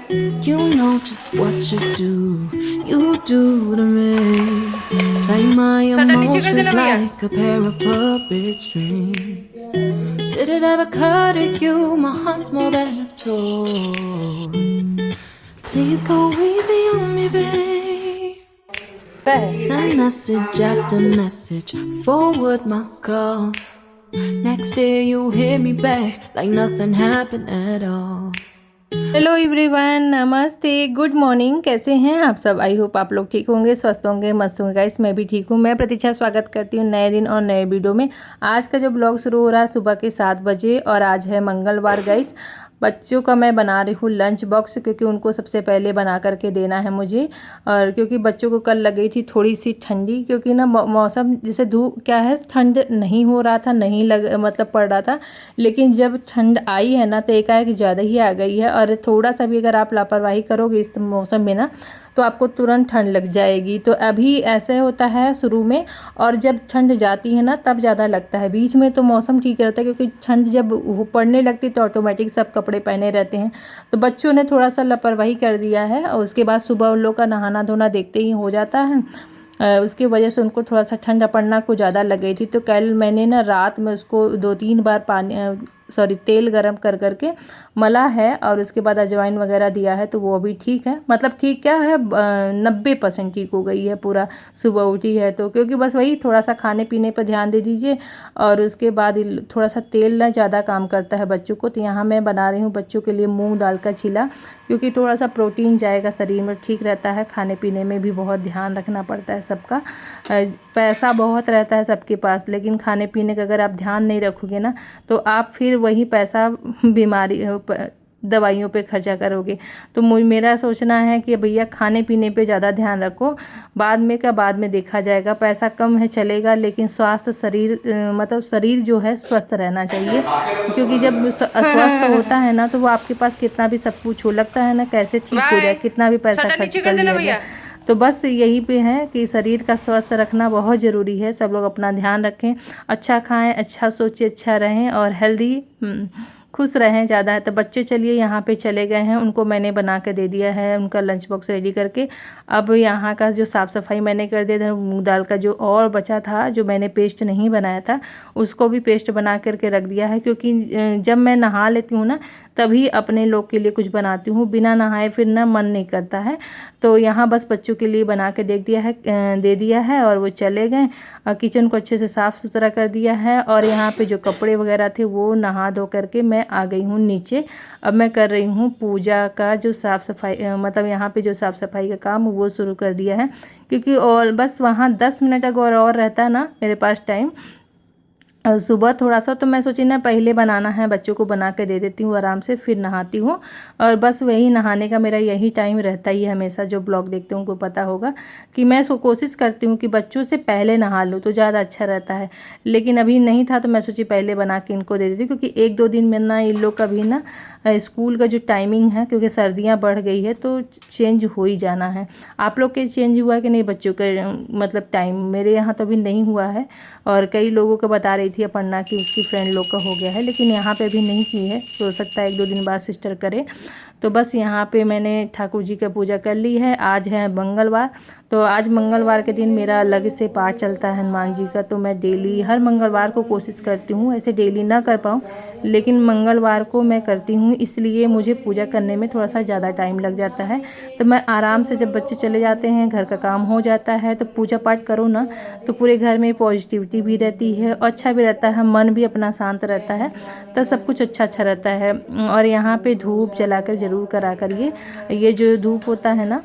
You know just what you do to me. Play my emotions like a pair of puppet strings. Did it ever occur to you my heart's more than a toy? Please go easy on me, babe. Send message after message, forward my calls. Next day you hit me back like nothing happened at all. Hello everyone, नमस्ते, good morning. कैसे हैं आप सब? I hope आप लोग ठीक होंगे, स्वस्थ होंगे, मस्त होंगे। गाइस मैं भी ठीक हूँ। मैं प्रतीक्षा स्वागत करती हूँ नए दिन और नए वीडियो में। आज का जो ब्लॉग शुरू हो रहा है सुबह के 7 बजे और आज है मंगलवार। गाइस बच्चों का मैं बना रही हूँ लंच बॉक्स, क्योंकि उनको सबसे पहले बना करके देना है मुझे। और क्योंकि बच्चों को कल लगी थी थोड़ी सी ठंडी, क्योंकि ना मौसम जैसे धूप क्या है, ठंड नहीं हो रहा था, नहीं लग मतलब पड़ रहा था, लेकिन जब ठंड आई है ना तो एकाएक ज़्यादा ही आ गई है। और थोड़ा सा भी अगर आप लापरवाही करोगे इस मौसम में ना तो आपको तुरंत ठंड लग जाएगी। तो अभी ऐसे होता है शुरू में, और जब ठंड जाती है ना तब ज़्यादा लगता है। बीच में तो मौसम ठीक रहता है, क्योंकि ठंड जब पड़ने लगती तो ऑटोमेटिक सब कपड़े पहने रहते हैं। तो बच्चों ने थोड़ा सा लापरवाही कर दिया है और उसके बाद सुबह उन लोग का नहाना धोना देखते ही हो जाता है। उसकी वजह से उनको थोड़ा सा ठंड पड़ना को ज़्यादा लग गई थी। तो कल मैंने ना रात में उसको 2-3 बार तेल गरम कर करके मला है और उसके बाद अजवाइन वगैरह दिया है, तो वो अभी ठीक है। मतलब ठीक क्या है, 90% ठीक हो गई है पूरा। सुबह उठी है तो, क्योंकि बस वही थोड़ा सा खाने पीने पर ध्यान दे दीजिए और उसके बाद थोड़ा सा तेल ना ज़्यादा काम करता है बच्चों को। तो यहाँ मैं बना रही हूँ बच्चों के लिए मूंग दाल का चिला, क्योंकि थोड़ा सा प्रोटीन जाएगा शरीर में, ठीक रहता है। खाने पीने में भी बहुत ध्यान रखना पड़ता है सबका। पैसा बहुत रहता है सबके पास, लेकिन खाने पीने का अगर आप ध्यान नहीं रखोगे ना तो आप फिर वही पैसा बीमारी दवाइयों पे खर्चा करोगे। तो मेरा सोचना है कि भैया खाने पीने पे ज़्यादा ध्यान रखो, बाद में का बाद में देखा जाएगा। पैसा कम है चलेगा, लेकिन स्वास्थ्य शरीर मतलब शरीर जो है स्वस्थ रहना चाहिए, क्योंकि जब अस्वस्थ होता है ना तो वो आपके पास कितना भी सब कुछ हो, लगता है ना कैसे ठीक हो जाए, कितना भी पैसा खर्च कर लिया जाए। तो बस यही पे है कि शरीर का स्वस्थ रखना बहुत ज़रूरी है। सब लोग अपना ध्यान रखें, अच्छा खाएं, अच्छा सोचें, अच्छा रहें और हेल्दी खुश रहें ज़्यादा है। तो बच्चे चलिए यहाँ पे चले गए हैं, उनको मैंने बना के दे दिया है, उनका लंच बॉक्स रेडी करके। अब यहाँ का जो साफ़ सफाई मैंने कर दिया था, मूंग दाल का जो और बचा था, जो मैंने पेस्ट नहीं बनाया था, उसको भी पेस्ट बना करके रख दिया है। क्योंकि जब मैं नहा लेती हूँ ना तभी अपने लोग के लिए कुछ बनाती हूँ, बिना नहाए फिर ना मन नहीं करता है। तो यहाँ बस बच्चों के लिए बना के दे दिया है और वो चले गए। किचन को अच्छे से साफ़ सुथरा कर दिया है और यहाँ पे जो कपड़े वगैरह थे वो नहा धो करके मैं आ गई हूँ नीचे। अब मैं कर रही हूँ पूजा का जो साफ़ सफाई, मतलब यहाँ पे जो साफ़ सफाई का काम वो शुरू कर दिया है, क्योंकि और बस वहाँ 10 मिनट अगर और रहता है ना मेरे पास टाइम सुबह थोड़ा सा, तो मैं सोची ना पहले बनाना है, बच्चों को बना के दे देती हूँ आराम से, फिर नहाती हूँ। और बस वही नहाने का मेरा यही टाइम रहता ही है हमेशा। जो ब्लॉग देखते हैं उनको पता होगा कि मैं इसको कोशिश करती हूँ कि बच्चों से पहले नहा लूँ तो ज़्यादा अच्छा रहता है। लेकिन अभी नहीं था तो मैं सोची पहले बना के इनको दे देती हूँ, क्योंकि 1-2 दिन में ना इन लोग का भी ना स्कूल का जो टाइमिंग है, क्योंकि सर्दियाँ बढ़ गई है तो चेंज हो ही जाना है। आप लोग के चेंज हुआ कि नहीं बच्चों के मतलब टाइम? मेरे यहाँ तो अभी नहीं हुआ है और कई लोगों को बता रही थी अपर्णा कि उसकी फ्रेंड लोग का हो गया है, लेकिन यहाँ पे अभी नहीं की है। तो हो सकता है 1-2 दिन बाद सिस्टर करे। तो बस यहाँ पे मैंने ठाकुर जी का पूजा कर ली है। आज है मंगलवार, तो आज मंगलवार के दिन मेरा अलग से पाठ चलता है हनुमान जी का। तो मैं डेली हर मंगलवार को कोशिश करती हूँ, ऐसे डेली ना कर पाऊँ लेकिन मंगलवार को मैं करती हूँ, इसलिए मुझे पूजा करने में थोड़ा सा ज़्यादा टाइम लग जाता है। तो मैं आराम से, जब बच्चे चले जाते हैं घर का काम हो जाता है, तो पूजा पाठ करो ना तो पूरे घर में पॉजिटिविटी भी रहती है और अच्छा भी रहता है, मन भी अपना शांत रहता है, तो सब कुछ अच्छा रहता है। और यहाँ पे धूप जलाकर ज़रूर करा करिए। ये जो धूप होता है ना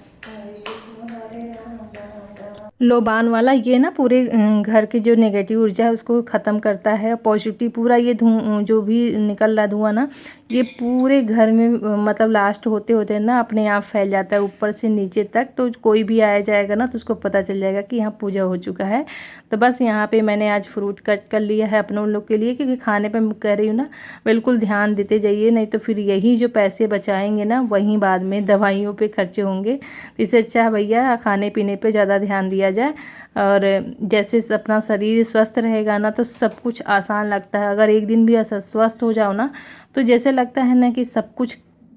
लोबान वाला, ये ना पूरे घर की जो नेगेटिव ऊर्जा है उसको ख़त्म करता है। पॉजिटिव पूरा ये जो भी निकल रहा धुआं ना, ये पूरे घर में मतलब लास्ट होते होते ना अपने आप फैल जाता है ऊपर से नीचे तक। तो कोई भी आया जाएगा ना तो उसको पता चल जाएगा कि यहाँ पूजा हो चुका है। तो बस यहाँ पे मैंने आज फ्रूट कट कर लिया है अपने लोग के लिए, क्योंकि खाने पे मैं कह रही हूँ ना बिल्कुल ध्यान देते जाइए, नहीं तो फिर यही जो पैसे बचाएंगे ना वहीं बाद में दवाइयों पे खर्चे होंगे। तो इससे अच्छा भैया खाने पीने पे ज़्यादा ध्यान दिया जाए। और जैसे अपना शरीर स्वस्थ रहेगा ना तो सब कुछ आसान लगता है। अगर एक दिन भी अस्वस्थ हो जाओ ना तो जैसे लगता है ना कि सब कुछ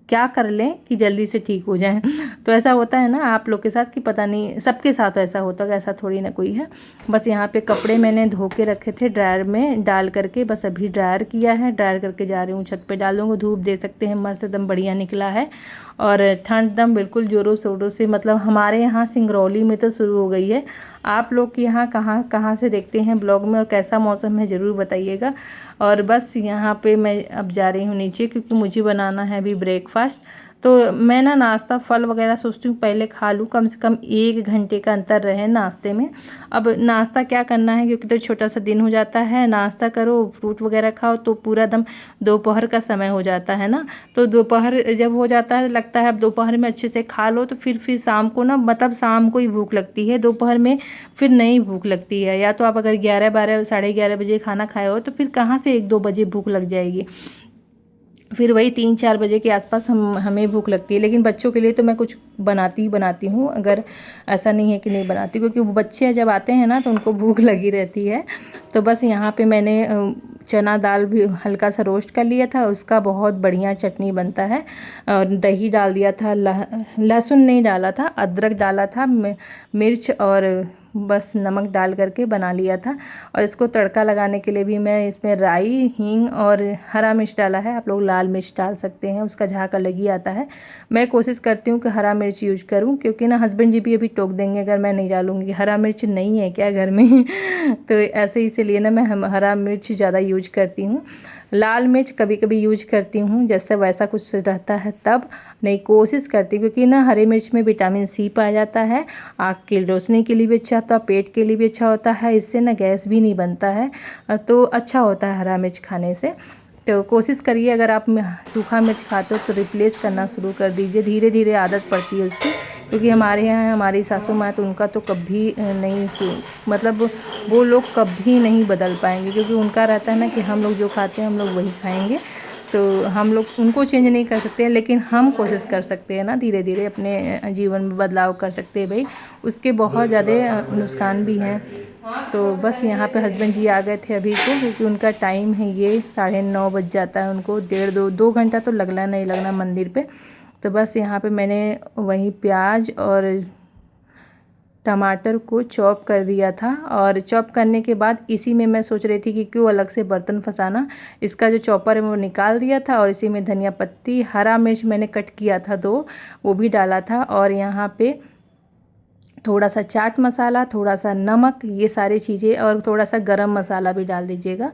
क्या कर लें कि जल्दी से ठीक हो जाएं। तो ऐसा होता है ना आप लोग के साथ कि पता नहीं सबके साथ ऐसा होता है, ऐसा थोड़ी ना कोई है। बस यहाँ पे कपड़े मैंने धो के रखे थे ड्रायर में डाल करके, बस अभी ड्रायर किया है, ड्रायर करके जा रही हूँ छत पे डाल दूँगी। धूप दे सकते हैं मस्त एकदम बढ़िया निकला है और ठंड एकदम बिल्कुल ज़ोरों शोरों से, मतलब हमारे यहाँ सिंगरौली में तो शुरू हो गई है। आप लोग के यहाँ कहाँ कहाँ से देखते हैं ब्लॉग में और कैसा मौसम है ज़रूर बताइएगा। और बस यहाँ पे मैं अब जा रही हूँ नीचे क्योंकि मुझे बनाना है अभी ब्रेकफास्ट। तो मैं ना नाश्ता फल वगैरह सोचती हूँ पहले खा लूँ, कम से कम 1 घंटे का अंतर रहे नाश्ते में। अब नाश्ता क्या करना है क्योंकि तो छोटा सा दिन हो जाता है, नाश्ता करो फ्रूट वगैरह खाओ तो पूरा दम दोपहर का समय हो जाता है ना। तो दोपहर जब हो जाता है लगता है अब दोपहर में अच्छे से खा लो तो फिर शाम को ना, मतलब शाम को ही भूख लगती है, दोपहर में फिर नहीं भूख लगती है। या तो आप अगर 11-12 11:30 बजे खाना खाए हो तो फिर कहाँ से 1-2 बजे भूख लग जाएगी, फिर वही 3-4 बजे के आसपास हमें भूख लगती है। लेकिन बच्चों के लिए तो मैं कुछ बनाती हूँ, अगर ऐसा नहीं है कि नहीं बनाती, क्योंकि वो बच्चे जब आते हैं ना तो उनको भूख लगी रहती है। तो बस यहाँ पे मैंने चना दाल भी हल्का सा रोस्ट कर लिया था, उसका बहुत बढ़िया चटनी बनता है। और दही डाल दिया था, लहसुन नहीं डाला था, अदरक डाला था, मिर्च और बस नमक डाल करके बना लिया था। और इसको तड़का लगाने के लिए भी मैं इसमें राई, हींग और हरा मिर्च डाला है। आप लोग लाल मिर्च डाल सकते हैं, उसका झाग अलग ही आता है। मैं कोशिश करती हूँ कि हरा मिर्च यूज करूँ क्योंकि ना हस्बैंड जी भी अभी टोक देंगे अगर मैं नहीं डालूँगी। हरा मिर्च नहीं है क्या घर में तो ऐसे ही इसीलिए ना मैं हरा मिर्च ज़्यादा यूज करती हूँ। लाल मिर्च कभी कभी यूज करती हूँ, जैसे वैसा कुछ रहता है तब नहीं, कोशिश करती क्योंकि ना हरी मिर्च में विटामिन सी पाया जाता है, आँख की रोशनी के लिए भी अच्छा होता है, पेट के लिए भी अच्छा होता है, इससे ना गैस भी नहीं बनता है, तो अच्छा होता है हरा मिर्च खाने से। तो कोशिश करिए अगर आप सूखा मिर्च खाते हो तो रिप्लेस करना शुरू कर दीजिए, धीरे धीरे आदत पड़ती है उसकी। क्योंकि हमारे यहाँ हमारी सासू माँ तो उनका तो कभी नहीं, मतलब वो लोग कभी नहीं बदल पाएंगे क्योंकि उनका रहता है ना कि हम लोग जो खाते हैं हम लोग वही खाएंगे। तो हम लोग उनको चेंज नहीं कर सकते हैं, लेकिन हम कोशिश कर सकते हैं ना, धीरे धीरे अपने जीवन में बदलाव कर सकते हैं भाई। उसके बहुत ज़्यादा नुकसान भी हैं। तो बस यहाँ पे हस्बैंड जी आ गए थे अभी को, क्योंकि उनका टाइम है ये 9:30 बज जाता है उनको, 1.5-2 घंटा तो लगना नहीं लगना मंदिर पे। तो बस यहाँ पे मैंने वही प्याज और टमाटर को चॉप कर दिया था। और चॉप करने के बाद इसी में मैं सोच रही थी कि क्यों अलग से बर्तन फंसाना, इसका जो चॉपर है वो निकाल दिया था। और इसी में धनिया पत्ती, हरा मिर्च मैंने कट किया था 2, वो भी डाला था। और यहाँ पे थोड़ा सा चाट मसाला, थोड़ा सा नमक, ये सारी चीज़ें, और थोड़ा सा गरम मसाला भी डाल दीजिएगा।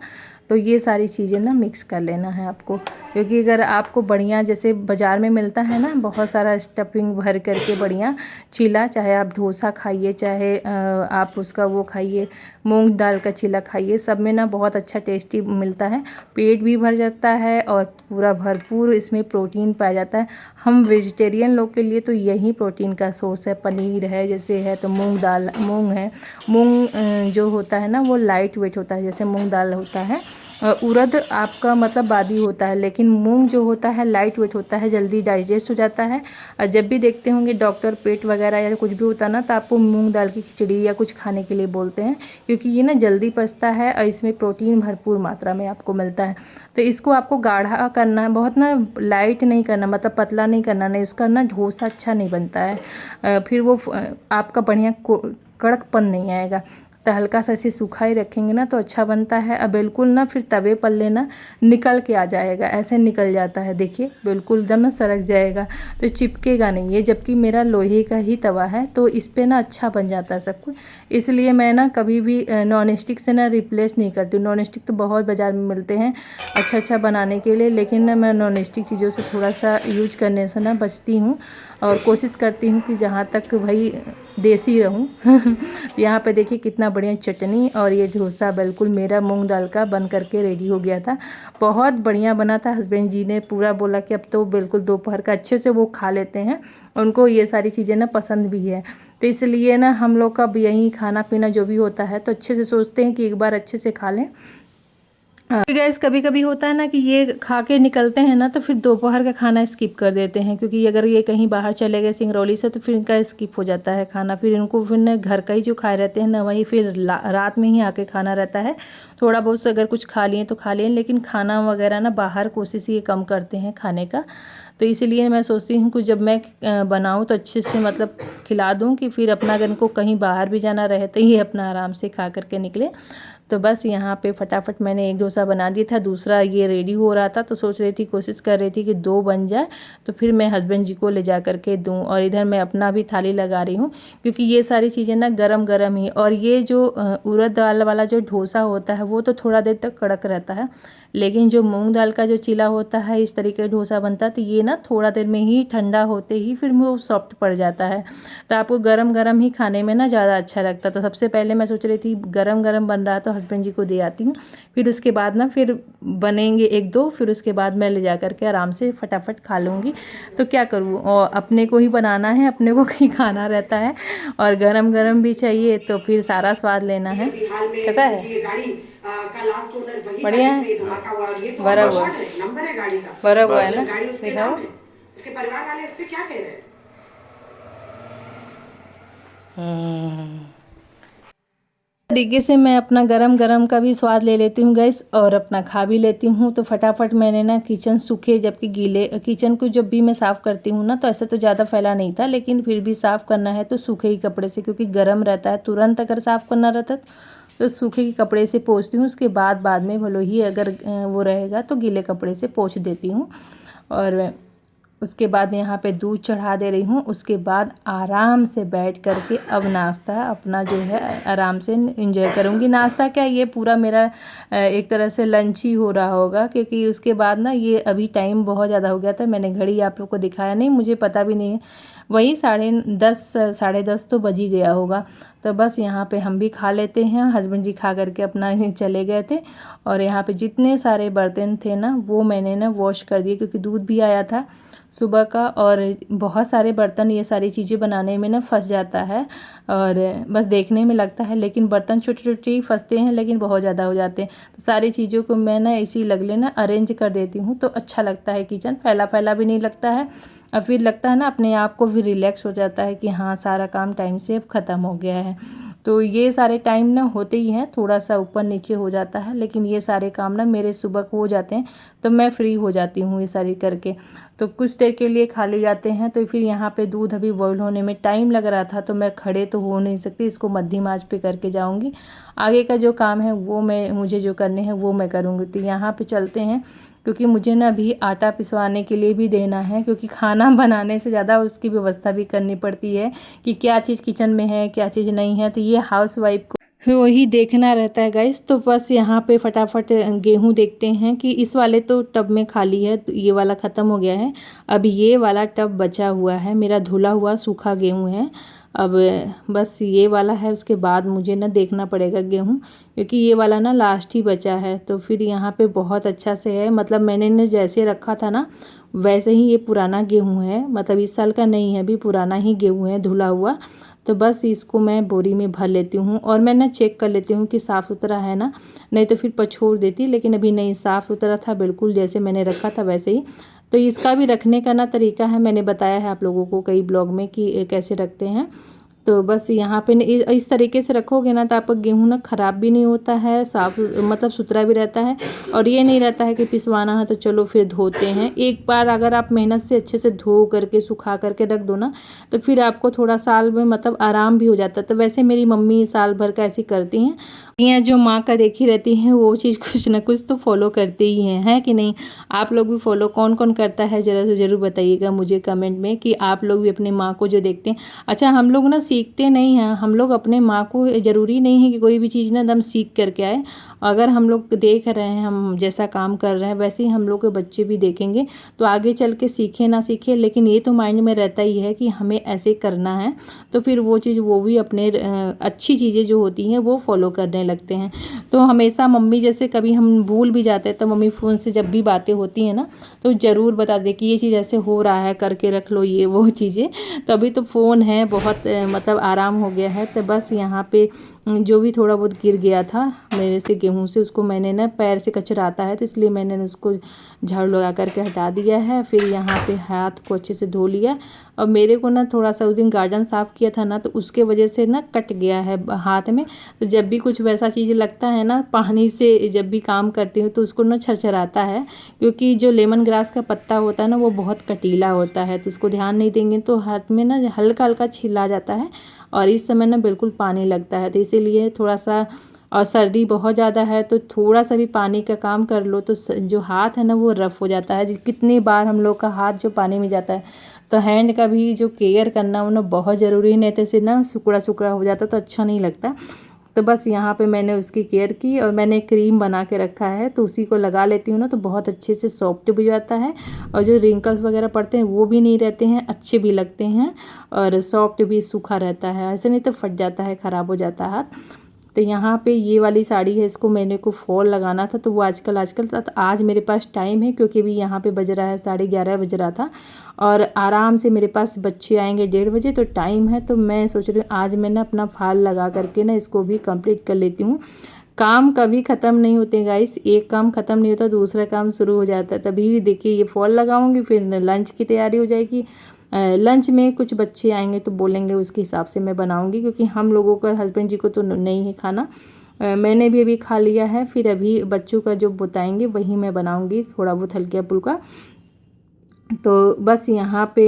तो ये सारी चीज़ें ना मिक्स कर लेना है आपको, क्योंकि अगर आपको बढ़िया जैसे बाज़ार में मिलता है ना बहुत सारा स्टफिंग भर करके बढ़िया चीला, चाहे आप डोसा खाइए, चाहे आप उसका वो खाइए मूंग दाल का चीला खाइए, सब में ना बहुत अच्छा टेस्टी मिलता है, पेट भी भर जाता है और पूरा भरपूर इसमें प्रोटीन पाया जाता है। हम वेजिटेरियन लोग के लिए तो यही प्रोटीन का सोर्स है। पनीर है जैसे है तो मूंग है, मूंग जो होता है ना वो लाइट वेट होता है, जैसे मूंग दाल होता है, उड़द आपका मतलब बादी होता है, लेकिन मूंग जो होता है लाइट वेट होता है, जल्दी डाइजेस्ट हो जाता है। और जब भी देखते होंगे डॉक्टर पेट वगैरह या कुछ भी होता है ना तो आपको मूंग दाल की खिचड़ी या कुछ खाने के लिए बोलते हैं, क्योंकि ये ना जल्दी पचता है और इसमें प्रोटीन भरपूर मात्रा में आपको मिलता है। तो इसको आपको गाढ़ा करना है, बहुत ना लाइट नहीं करना, मतलब पतला नहीं करना, नहीं उसका ना डोसा अच्छा नहीं बनता है, फिर वो आपका बढ़िया कड़कपन नहीं आएगा। तो हल्का सा इसे सूखा ही रखेंगे ना तो अच्छा बनता है। अब बिल्कुल ना फिर तवे पर लेना निकल के आ जाएगा, ऐसे निकल जाता है, देखिए बिल्कुल एकदम ना सरक जाएगा, तो चिपकेगा नहीं है। जबकि मेरा लोहे का ही तवा है तो इस पर ना अच्छा बन जाता है सब कुछ, इसलिए मैं ना कभी भी नॉन स्टिक से ना रिप्लेस नहीं करती हूँ। नॉन स्टिक तो बहुत बाज़ार में मिलते हैं अच्छा बनाने के लिए, लेकिन ना मैं नॉन स्टिक चीज़ों से थोड़ा सा यूज करने से ना बचती हूँ और कोशिश करती हूँ कि जहाँ तक भाई देसी रहूँ यहाँ पे देखिए कितना बढ़िया चटनी और ये डोसा बिल्कुल मेरा मूंग दाल का बन करके रेडी हो गया था, बहुत बढ़िया बना था। हस्बैंड जी ने पूरा बोला कि अब तो बिल्कुल दोपहर का अच्छे से वो खा लेते हैं, उनको ये सारी चीज़ें ना पसंद भी है। तो इसलिए ना हम लोग का यही खाना पीना जो भी होता है तो अच्छे से सोचते हैं कि एक बार अच्छे से खा लें। गैस कभी कभी होता है ना कि ये खा के निकलते हैं ना तो फिर दोपहर का खाना स्किप कर देते हैं, क्योंकि अगर ये कहीं बाहर चले गए सिंगरौली से तो फिर इनका स्किप हो जाता है खाना। फिर इनको फिर ना घर का ही जो खाए रहते हैं ना वही फिर रात में ही आके खाना रहता है। थोड़ा बहुत अगर कुछ खा लिए तो खा लिए, लेकिन खाना वगैरह ना बाहर कोशिश ये कम करते हैं खाने का। तो इसीलिए मैं सोचती हूँ कि जब मैं बनाऊँ तो अच्छे से मतलब खिला दूँ, कि फिर अपना अगर इनको कहीं बाहर भी जाना रहे तो ये अपना आराम से खा करके निकले। तो बस यहाँ पे फटाफट मैंने एक डोसा बना दिया था, दूसरा ये रेडी हो रहा था। तो सोच रही थी, कोशिश कर रही थी कि 2 बन जाए तो फिर मैं हस्बैंड जी को ले जा कर के दूँ, और इधर मैं अपना भी थाली लगा रही हूँ, क्योंकि ये सारी चीज़ें ना गरम गरम ही। और ये जो उड़द दाल वाला जो डोसा होता है वो तो थोड़ा देर तक कड़क रहता है, लेकिन जो मूंग दाल का जो चीला होता है इस तरीके का डोसा बनता है तो ये ना थोड़ा देर में ही ठंडा होते ही फिर वो सॉफ्ट पड़ जाता है। तो आपको गरम गरम ही खाने में ना ज़्यादा अच्छा लगता। तो सबसे पहले मैं सोच रही थी गरम गरम बन रहा तो हस्बैंड जी को दे आती हूँ, फिर उसके बाद ना फिर बनेंगे 1-2, फिर उसके बाद मैं ले जा करके आराम से फटाफट खा लूँगी। तो क्या करूँ, और अपने को ही बनाना है, अपने को ही खाना रहता है, और गरम गरम भी चाहिए तो फिर सारा स्वाद लेना है। कैसा है? बढ़िया है, भरा हुआ भरा हुआ है ना, दिखाओ। इसके परिवार वाले इस पे क्या कह रहे हैं? तरीके से मैं अपना गरम गरम का भी स्वाद ले लेती हूँ गैस, और अपना खा भी लेती हूँ। तो फटाफट मैंने ना किचन सूखे जबकि गीले, किचन को जब भी मैं साफ़ करती हूँ ना तो ऐसे तो ज़्यादा फैला नहीं था, लेकिन फिर भी साफ़ करना है तो सूखे ही कपड़े से, क्योंकि गर्म रहता है। तुरंत अगर साफ़ करना रहता तो सूखे के कपड़े से पोंछती हूँ, उसके बाद में भलो ही अगर वो रहेगा तो गीले कपड़े से पोंछ देती हूँ। और उसके बाद यहाँ पे दूध चढ़ा दे रही हूँ। उसके बाद आराम से बैठ करके अब नाश्ता अपना जो है आराम से एंजॉय करूँगी। नाश्ता क्या, ये पूरा मेरा एक तरह से लंच ही हो रहा होगा, क्योंकि उसके बाद ना ये अभी टाइम बहुत ज़्यादा हो गया था। मैंने घड़ी आप लोग को दिखाया नहीं, मुझे पता भी नहीं है, वही 10:30 10:30 तो बज ही गया होगा। तो बस यहाँ पे हम भी खा लेते हैं। हस्बैंड जी खा करके अपना चले गए थे, और यहाँ पे जितने सारे बर्तन थे ना वो मैंने ना वॉश कर दिए, क्योंकि दूध भी आया था सुबह का, और बहुत सारे बर्तन ये सारी चीज़ें बनाने में ना फंस जाता है, और बस देखने में लगता है, लेकिन बर्तन छोटे छोटे ही फंसते हैं, लेकिन बहुत ज़्यादा हो जाते हैं। तो सारी चीज़ों को मैं ना इसी लगले ना अरेंज कर देती हूँ, तो अच्छा लगता है। किचन फैला फैला भी नहीं लगता है, और फिर लगता है ना अपने आप को भी रिलैक्स हो जाता है कि हाँ सारा काम टाइम से अब ख़त्म हो गया है। तो ये सारे टाइम ना होते ही हैं, थोड़ा सा ऊपर नीचे हो जाता है, लेकिन ये सारे काम ना मेरे सुबह को हो जाते हैं तो मैं फ्री हो जाती हूँ ये सारी करके। तो कुछ देर के लिए खा ले जाते हैं। तो फिर यहाँ पे दूध अभी बॉईल होने में टाइम लग रहा था, तो मैं खड़े तो हो नहीं सकती, इसको मध्यम आंच पे करके जाऊँगी। आगे का जो काम है वो मुझे जो करने हैं वो मैं करूँगी। तो यहाँ पे चलते हैं, क्योंकि मुझे ना अभी आटा पिसवाने के लिए भी देना है, क्योंकि खाना बनाने से ज़्यादा उसकी व्यवस्था भी करनी पड़ती है कि क्या चीज़ किचन में है क्या चीज़ नहीं है। तो ये हाउसवाइफ को वही देखना रहता है गाइस। तो बस यहाँ पे फटाफट गेहूं देखते हैं कि इस वाले तो टब में खाली है, तो ये वाला ख़त्म हो गया है। अब ये वाला टब बचा हुआ है, मेरा धुला हुआ सूखा गेहूं है। अब बस ये वाला है, उसके बाद मुझे ना देखना पड़ेगा गेहूं, क्योंकि ये वाला ना लास्ट ही बचा है। तो फिर यहाँ पे बहुत अच्छा से है, मतलब मैंने ने जैसे रखा था ना वैसे ही ये पुराना गेहूं है, मतलब इस साल का नहीं है, अभी पुराना ही गेहूं है धुला हुआ। तो बस इसको मैं बोरी में भर लेती हूँ, और मैं ना चेक कर लेती हूँ कि साफ़ सुथरा है ना, नहीं तो फिर पछोड़ देती, लेकिन अभी नहीं, साफ़ सुथरा था बिल्कुल, जैसे मैंने रखा था वैसे ही। तो इसका भी रखने का ना तरीका है, मैंने बताया है आप लोगों को कई ब्लॉग में कि कैसे रखते हैं। तो बस यहाँ पे इस तरीके से रखोगे ना तो आपका गेहूँ ना ख़राब भी नहीं होता है, साफ मतलब सुथरा भी रहता है। और ये नहीं रहता है कि पिसवाना है तो चलो फिर धोते हैं। एक बार अगर आप मेहनत से अच्छे से धो करके सुखा करके रख दो ना, तो फिर आपको थोड़ा साल में मतलब आराम भी हो जाता है। तो वैसे मेरी मम्मी साल भर का ऐसी करती हैं, यहाँ जो माँ का देखी रहती है वो चीज़ कुछ ना कुछ तो फॉलो करते ही हैं, है कि नहीं। आप लोग भी फॉलो कौन कौन करता है ज़रा से ज़रूर बताइएगा मुझे कमेंट में, कि आप लोग भी अपने माँ को जो देखते हैं। अच्छा, हम लोग ना सीखते नहीं हैं, हम लोग अपने माँ को, ज़रूरी नहीं है कि कोई भी चीज़ ना एकदम सीख करके आए। अगर हम लोग देख रहे हैं, हम जैसा काम कर रहे हैं वैसे ही हम लोग के बच्चे भी देखेंगे, तो आगे चल के सीखे ना सीखे, लेकिन ये तो माइंड में रहता ही है कि हमें ऐसे करना है। तो फिर वो चीज़ वो भी अपने अच्छी चीज़ें जो होती हैं वो फॉलो करने लगते हैं। तो हमेशा मम्मी, जैसे कभी हम भूल भी जाते हैं तो मम्मी फ़ोन से जब भी बातें होती हैं ना तो ज़रूर बता दे कि ये चीज़ ऐसे हो रहा है, करके रख लो ये वो चीज़ें। तो अभी तो फ़ोन है, बहुत मतलब आराम हो गया है। तो बस यहाँ पे जो भी थोड़ा बहुत गिर गया था मेरे से गेहूं से, उसको मैंने ना पैर से कचरा आता है तो इसलिए मैंने उसको झाड़ू लगा करके हटा दिया है। फिर यहाँ पे हाथ को अच्छे से धो लिया। और मेरे को ना थोड़ा सा उस दिन गार्डन साफ़ किया था ना, तो उसके वजह से ना कट गया है हाथ में। तो जब भी कुछ वैसा चीज़ लगता है ना, पानी से जब भी काम करती हूँ तो उसको ना छरछराता है, क्योंकि जो लेमन ग्रास का पत्ता होता है ना वो बहुत कटीला होता है, तो उसको ध्यान नहीं देंगे तो हाथ में ना हल्का हल्का छिला जाता है। और इस समय ना बिल्कुल पानी लगता है, तो इसीलिए थोड़ा सा, और सर्दी बहुत ज़्यादा है तो थोड़ा सा भी पानी का काम कर लो तो जो हाथ है ना वो रफ़ हो जाता है। कितनी बार हम लोग का हाथ जो पानी में जाता है, तो हैंड का भी जो केयर करना वो ना बहुत ज़रूरी है, नहीं तो इसे ना सुकड़ा सुकड़ा हो जाता तो अच्छा नहीं लगता। तो बस यहाँ पे मैंने उसकी केयर की और मैंने क्रीम बना के रखा है, तो उसी को लगा लेती हूँ ना, तो बहुत अच्छे से सॉफ्ट भी जाता है और जो रिंकल्स वगैरह पड़ते हैं वो भी नहीं रहते हैं, अच्छे भी लगते हैं और सॉफ्ट भी सूखा रहता है। ऐसे नहीं तो फट जाता है, ख़राब हो जाता है हाथ। तो यहाँ पे ये वाली साड़ी है, इसको मैंने को फॉल लगाना था, तो वो आजकल तो आज मेरे पास टाइम है, क्योंकि भी यहाँ पे बज रहा है 11:30 बज रहा था और आराम से मेरे पास बच्चे आएंगे 1:30 बजे, तो टाइम है। तो मैं सोच रही हूँ आज मैं ना अपना फाल लगा करके ना इसको भी कंप्लीट कर लेती हूँ। काम कभी ख़त्म नहीं होते गाइस, एक काम ख़त्म नहीं होता दूसरा काम शुरू हो जाता है। तभी देखिए ये फॉल लगाऊंगी, फिर लंच की तैयारी हो जाएगी। लंच में कुछ बच्चे आएंगे तो बोलेंगे, उसके हिसाब से मैं बनाऊंगी, क्योंकि हम लोगों का हस्बैंड जी को तो नहीं है खाना। मैंने भी अभी खा लिया है, फिर अभी बच्चों का जो बताएंगे वही मैं बनाऊंगी, थोड़ा बहुत हल्का फुल्का। तो बस यहाँ पे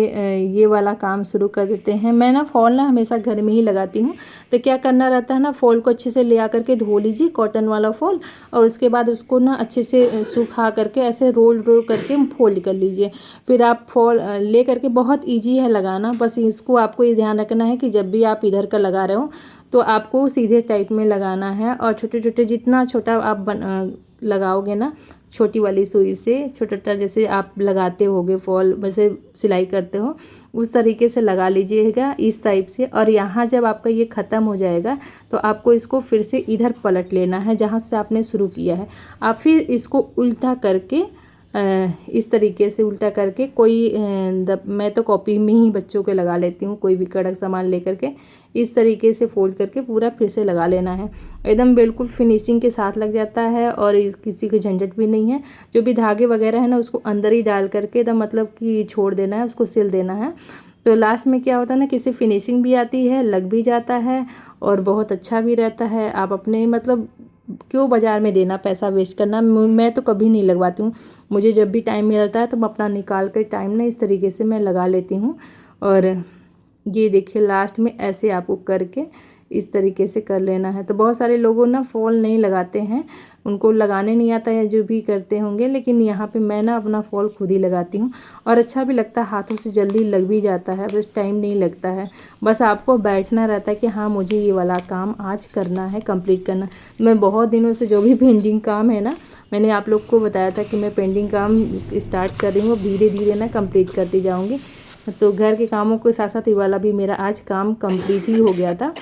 ये वाला काम शुरू कर देते हैं। मैं ना फॉल ना हमेशा घर में ही लगाती हूँ, तो क्या करना रहता है ना, फॉल को अच्छे से ले आ करके धो लीजिए, कॉटन वाला फॉल, और उसके बाद उसको ना अच्छे से सूखा करके ऐसे रोल करके फोल्ड कर लीजिए। फिर आप फॉल ले करके, बहुत ईजी है लगाना, बस इसको आपको ये ध्यान रखना है कि जब भी आप इधर का लगा रहे हो तो आपको सीधे टाइप में लगाना है। और छोटे छोटे, जितना छोटा आप लगाओगे ना, छोटी वाली सुई से छोटा जैसे आप लगाते होगे फॉल, वैसे सिलाई करते हो उस तरीके से लगा लीजिएगा इस टाइप से। और यहाँ जब आपका ये ख़त्म हो जाएगा तो आपको इसको फिर से इधर पलट लेना है जहाँ से आपने शुरू किया है। आप फिर इसको उल्टा करके इस तरीके से उल्टा करके, मैं तो कॉपी में ही बच्चों के लगा लेती हूँ, कोई भी कड़क सामान लेकर के इस तरीके से फोल्ड करके पूरा फिर से लगा लेना है। एकदम बिल्कुल फिनिशिंग के साथ लग जाता है और किसी को झंझट भी नहीं है। जो भी धागे वगैरह है ना उसको अंदर ही डाल करके एकदम मतलब कि छोड़ देना है, उसको सिल देना है। तो लास्ट में क्या होता है ना, किसी फिनिशिंग भी आती है, लग भी जाता है और बहुत अच्छा भी रहता है। आप अपने मतलब क्यों बाज़ार में देना पैसा वेस्ट करना। मैं तो कभी नहीं लगवाती हूँ, मुझे जब भी टाइम मिलता है तो मैं अपना निकाल कर टाइम ना इस तरीके से मैं लगा लेती हूँ। और ये देखिए लास्ट में ऐसे आपको करके इस तरीके से कर लेना है। तो बहुत सारे लोगों ना फॉल नहीं लगाते हैं, उनको लगाने नहीं आता है, जो भी करते होंगे, लेकिन यहाँ पे मैं ना अपना फॉल खुद ही लगाती हूँ और अच्छा भी लगता है, हाथों से जल्दी लग भी जाता है, बस टाइम नहीं लगता है। बस आपको बैठना रहता है कि हाँ मुझे ये वाला काम आज करना है, कंप्लीट करना। मैं बहुत दिनों से जो भी पेंडिंग काम है ना, मैंने आप लोग को बताया था कि मैं पेंडिंग काम स्टार्ट कर रही हूँ, अब धीरे धीरे ना कंप्लीट करती जाऊँगी। तो घर के कामों के साथ साथ ये वाला भी मेरा आज काम कंप्लीट ही हो गया था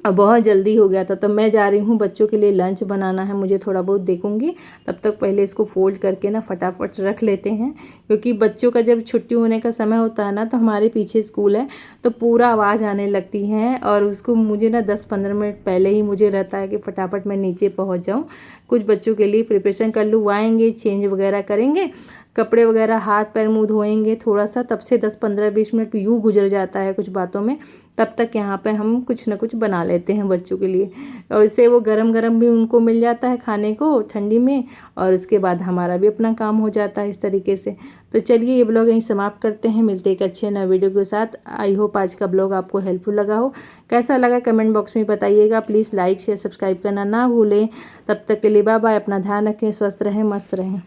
और बहुत जल्दी हो गया था। तो मैं जा रही हूँ, बच्चों के लिए लंच बनाना है, मुझे थोड़ा बहुत देखूँगी, तब तक पहले इसको फोल्ड करके ना फटाफट रख लेते हैं, क्योंकि बच्चों का जब छुट्टी होने का समय होता है ना तो हमारे पीछे स्कूल है तो पूरा आवाज़ आने लगती है और उसको मुझे ना 10-15 मिनट पहले ही मुझे रहता है कि फटाफट मैं नीचे पहुँच जाऊँ, कुछ बच्चों के लिए प्रिपरेशन कर लूँ। आएंगे, चेंज वगैरह करेंगे, कपड़े वगैरह, हाथ पैर मुँह धोएंगे थोड़ा सा, तब से 10-15-20 मिनट यूँ गुजर जाता है कुछ बातों में। तब तक यहाँ पे हम कुछ ना कुछ बना लेते हैं बच्चों के लिए, और इससे वो गरम गरम भी उनको मिल जाता है खाने को ठंडी में, और उसके बाद हमारा भी अपना काम हो जाता है इस तरीके से। तो चलिए ये ब्लॉग यहीं समाप्त करते हैं, मिलते एक अच्छे नए वीडियो के साथ। आई होप आज का ब्लॉग आपको हेल्पफुल लगा हो। कैसा लगा कमेंट बॉक्स में बताइएगा। प्लीज़ लाइक शेयर सब्सक्राइब करना ना भूलें। तब तक के लिए बाय बाय, अपना ध्यान रखें, स्वस्थ रहें, मस्त रहें।